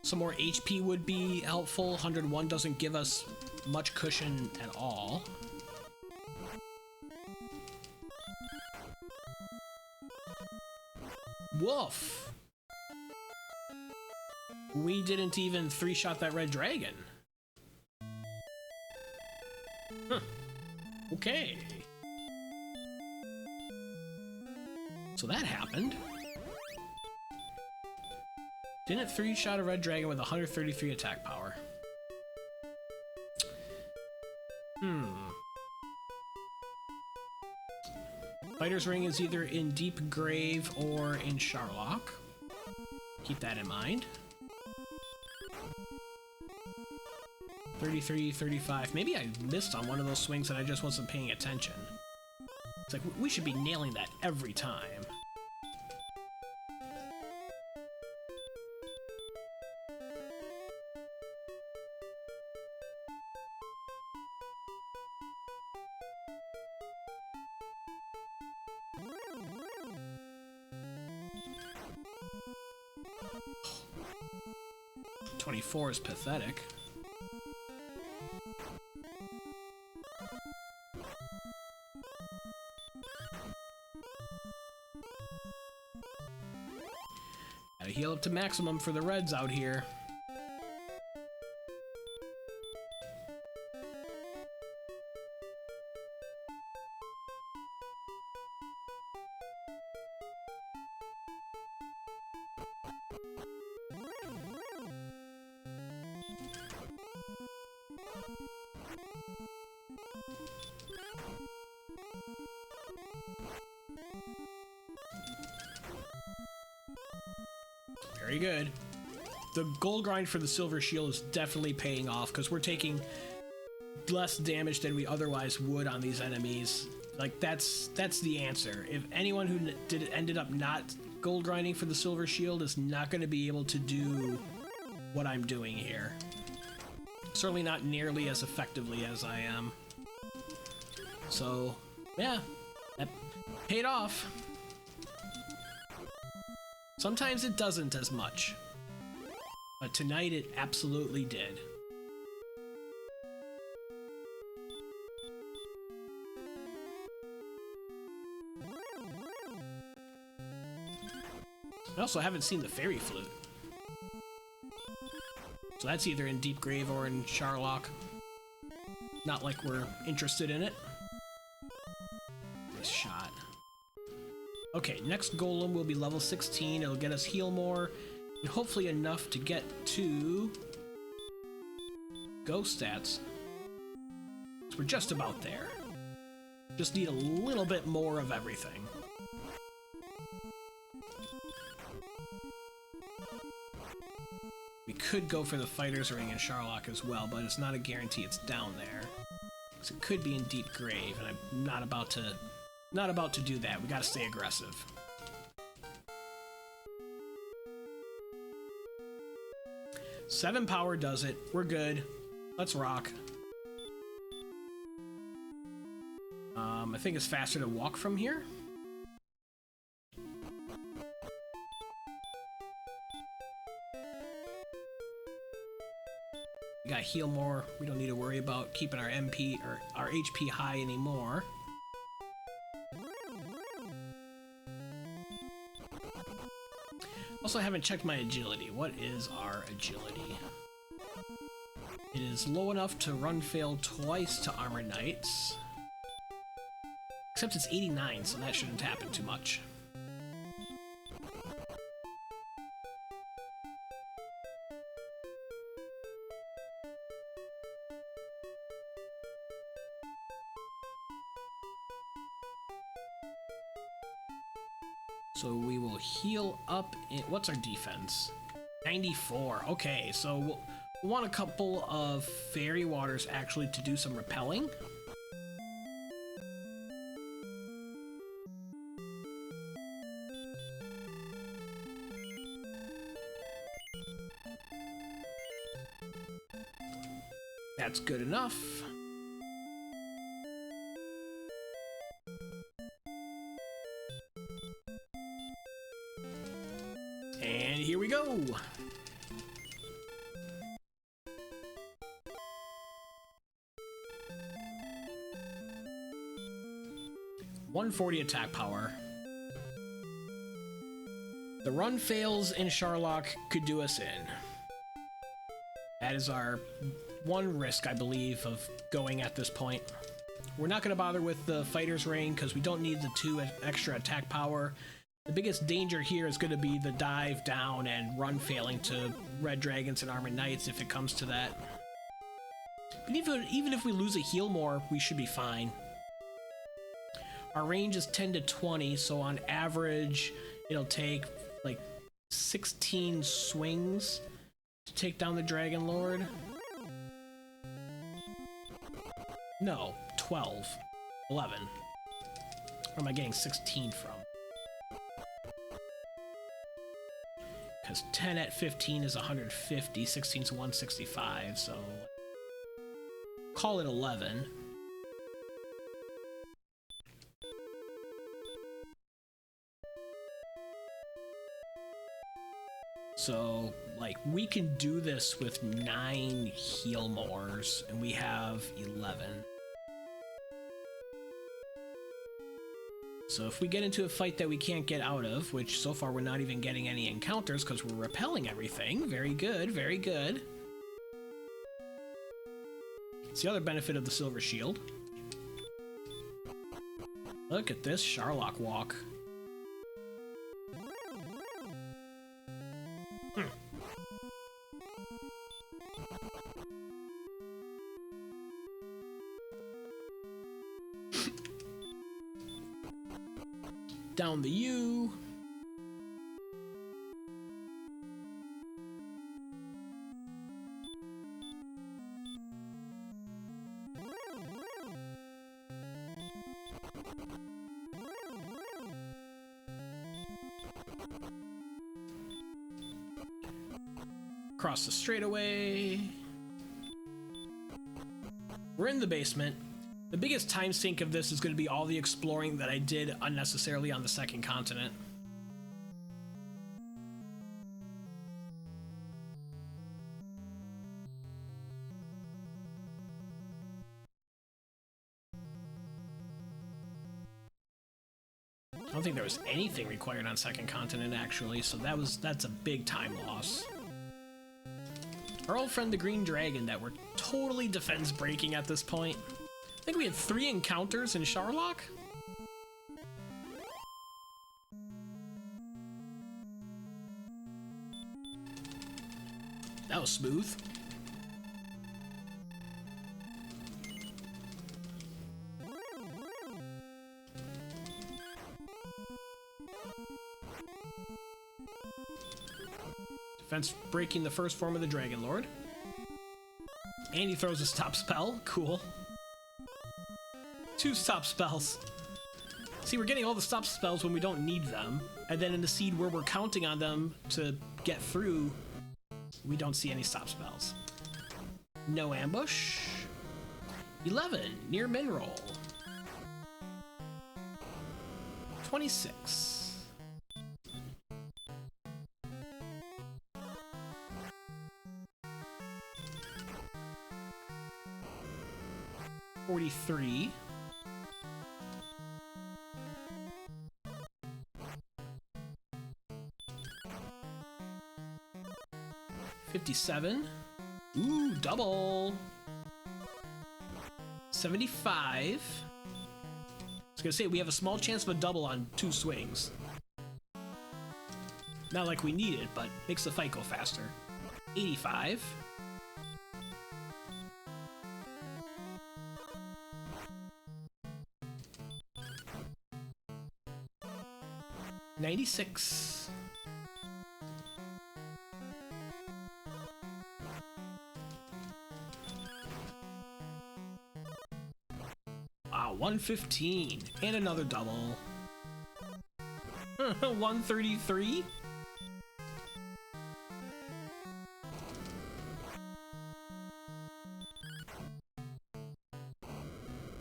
Some more HP would be helpful. 101 doesn't give us much cushion at all. Woof! We didn't even 3-shot that red dragon. Huh. Okay. So that happened. Didn't 3-shot a red dragon with 133 attack power. Fighter's Ring is either in Deep Grave or in Charlock. Keep that in mind. 33, 35. Maybe I missed on one of those swings and I just wasn't paying attention. It's like, we should be nailing that every time. .24 is pathetic. Gotta heal up to maximum for the reds out here. Very good. The gold grind for the silver shield is definitely paying off because we're taking less damage than we otherwise would on these enemies. Like, that's the answer. If anyone who ended up not gold grinding for the silver shield is not going to be able to do what I'm doing here. Certainly not nearly as effectively as I am. So, yeah, that paid off. Sometimes it doesn't as much, but tonight it absolutely did. I also haven't seen the fairy flute. So that's either in Deep Grave or in Charlock. Not like we're interested in it. Nice shot. Okay, next golem will be level 16. It'll get us heal more, and hopefully enough to get to ghost stats. So we're just about there. Just need a little bit more of everything. We could go for the Fighter's Ring in Charlock as well, but it's not a guarantee it's down there. So it could be in Deep Grave, and I'm not about to do that. We gotta stay aggressive. Seven power does it. We're good. Let's rock. I think it's faster to walk from here. We got heal more. We don't need to worry about keeping our MP or our HP high anymore. Also, I haven't checked my agility. What is our agility? It is low enough to run fail twice to armor knights. Except it's 89, so that shouldn't happen too much. So we will heal up in... What's our defense? 94. Okay, so we'll want a couple of fairy waters actually to do some repelling. That's good enough. And here we go. .140 attack power. The run fails in Charlock could do us in. That is our one risk, I believe, of going at this point. We're not going to bother with the Fighter's Ring because we don't need the 2 extra attack power. The biggest danger here is going to be the dive down and run failing to red dragons and armored knights if it comes to that. But even if we lose a heal more, we should be fine. Our range is 10 to 20, so on average, it'll take like 16 swings to take down the Dragonlord. No, 12. 11. Where am I getting 16 from? Because 10 at 15 is 150, 16 is 165, so call it 11. So, like, we can do this with 9 heal mores, and we have 11. So if we get into a fight that we can't get out of, which so far we're not even getting any encounters because we're repelling everything. Very good, very good. It's the other benefit of the Silver Shield. Look at this Charlock walk. Down the U. Across the straightaway. We're in the basement. The biggest time sink of this is going to be all the exploring that I did unnecessarily on the second continent. I don't think there was anything required on second continent actually, so that's a big time loss. Our old friend the Green Dragon that we're totally defense breaking at this point. I think we had 3 encounters in Charlock. That was smooth. Defense breaking the first form of the Dragonlord. And he throws a stop spell. Cool. 2 stop spells. See, we're getting all the stop spells when we don't need them, and then in the seed where we're counting on them to get through, we don't see any stop spells. No ambush. 11, near min roll. 26. $43. 57. Ooh, double. 75. I was gonna say, we have a small chance of a double on 2 swings. Not like we need it, but makes the fight go faster. 85. 96. Wow, 115. And another double. 133?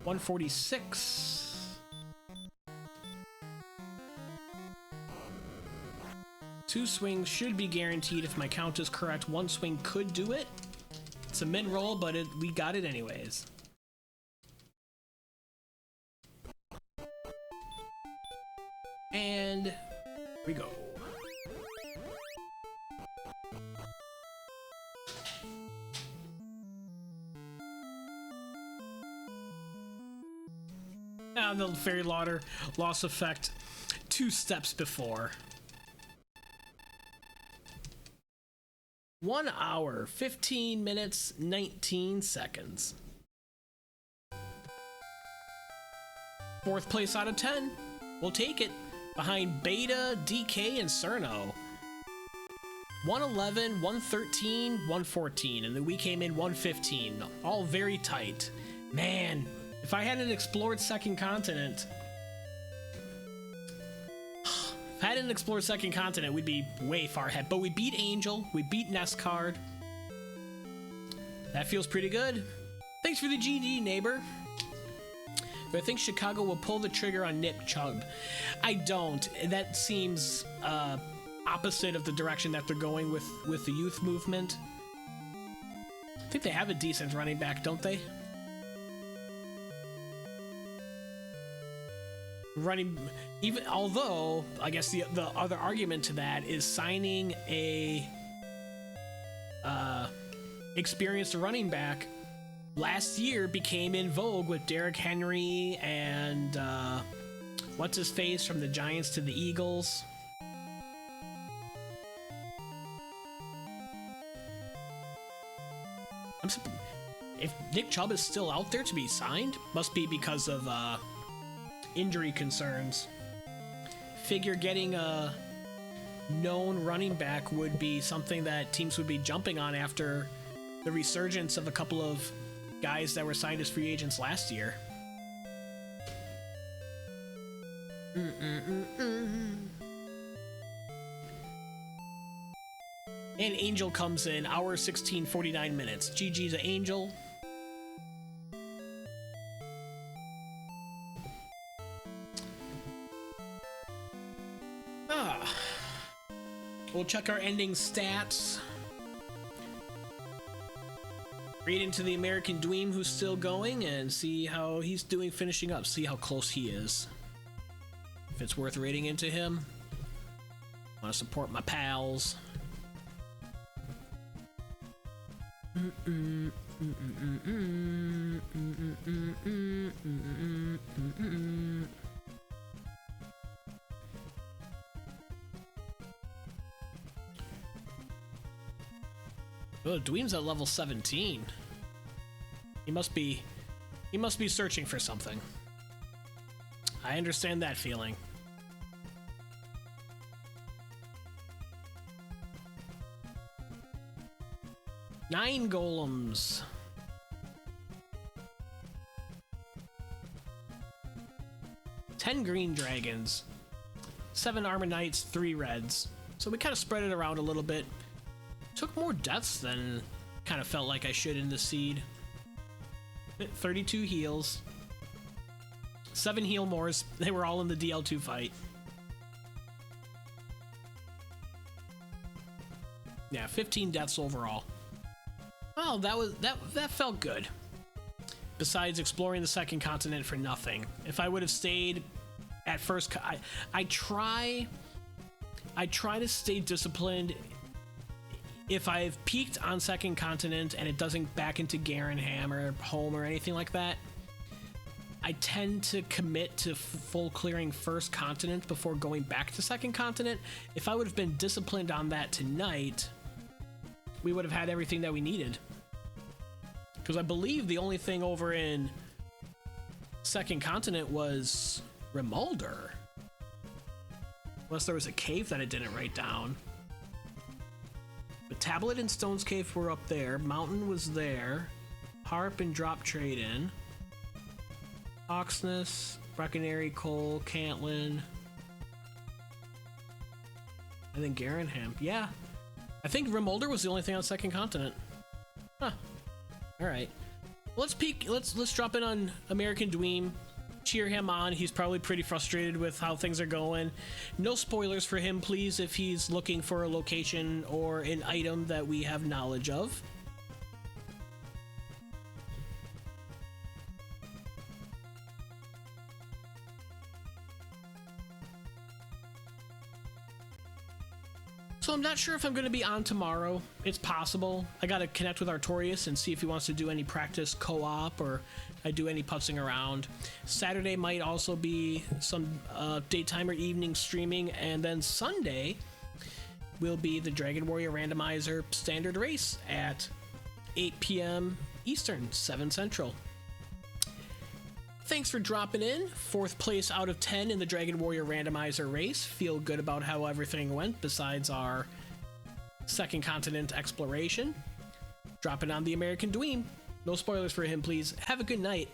$146. 2 swings should be guaranteed if my count is correct. 1 swing could do it. It's a min roll, but we got it anyways. And here we go. The fairy lauder loss effect 2 steps before. 1 hour, 15 minutes, 19 seconds. 4th place out of 10. We'll take it. Behind Beta, DK, and Cerno. 111, 113, 114, and then we came in 115. All very tight. Man, if I hadn't explored Second Continent... If I hadn't explored Second Continent, we'd be way far ahead. But we beat Angel, we beat Nestcard. That feels pretty good. Thanks for the GG, neighbor. Do I think Chicago will pull the trigger on Nick Chubb? I don't. That seems opposite of the direction that they're going with the youth movement. I think they have a decent running back, don't they? Even although I guess the other argument to that is signing a experienced running back last year became in vogue with Derrick Henry and what's his face from the Giants to the Eagles. If Nick Chubb is still out there to be signed, must be because of injury concerns. Figure getting a known running back would be something that teams would be jumping on after the resurgence of a couple of guys that were signed as free agents last year. And Angel comes in, hour 16, 49 minutes. GG to Angel. We'll check our ending stats. Read into the American Dweem who's still going and see how he's doing finishing up. See how close he is. If it's worth rating into him. Want to support my pals. Oh, Dweem's at level 17. He must be searching for something. I understand that feeling. Nine golems. 10 green dragons. 7 armor knights, 3 reds. So we kind of spread it around a little bit. Took more deaths than kind of felt like I should in the seed. 32 heals. 7 heal mores. They were all in the DL2 fight. Yeah, 15 deaths overall. Well, that felt good. Besides exploring the second continent for nothing. If I would have stayed at first, I try to stay disciplined. If I've peaked on second continent and it doesn't back into Garenham or home or anything like that, I tend to commit to full clearing first continent before going back to second continent. If I would have been disciplined on that tonight, we would have had everything that we needed. Because I believe the only thing over in second continent was Remulder. Unless there was a cave that I didn't write down. The Tablet and Stone's Cave were up there. Mountain was there. Harp and Drop Trade-In. Oxness, Breckenary, Cole, Cantlin. And then Garenham. Yeah. I think Remulder was the only thing on second continent. Huh. Alright. Let's peek. Let's drop in on American Dweem. Cheer him on. He's probably pretty frustrated with how things are going. No spoilers for him, please, if he's looking for a location or an item that we have knowledge of. So I'm not sure if I'm going to be on tomorrow. It's possible. I got to connect with Artorias and see if he wants to do any practice co-op or I do any putzing around. Saturday might also be some daytime or evening streaming, and then Sunday will be the Dragon Warrior Randomizer standard race at 8 p.m. Eastern, 7 Central. Thanks for dropping in. 4th place out of 10 in the Dragon Warrior Randomizer race. Feel good about how everything went besides our second continent exploration. Dropping on the American Dweem. No spoilers for him, please. Have a good night.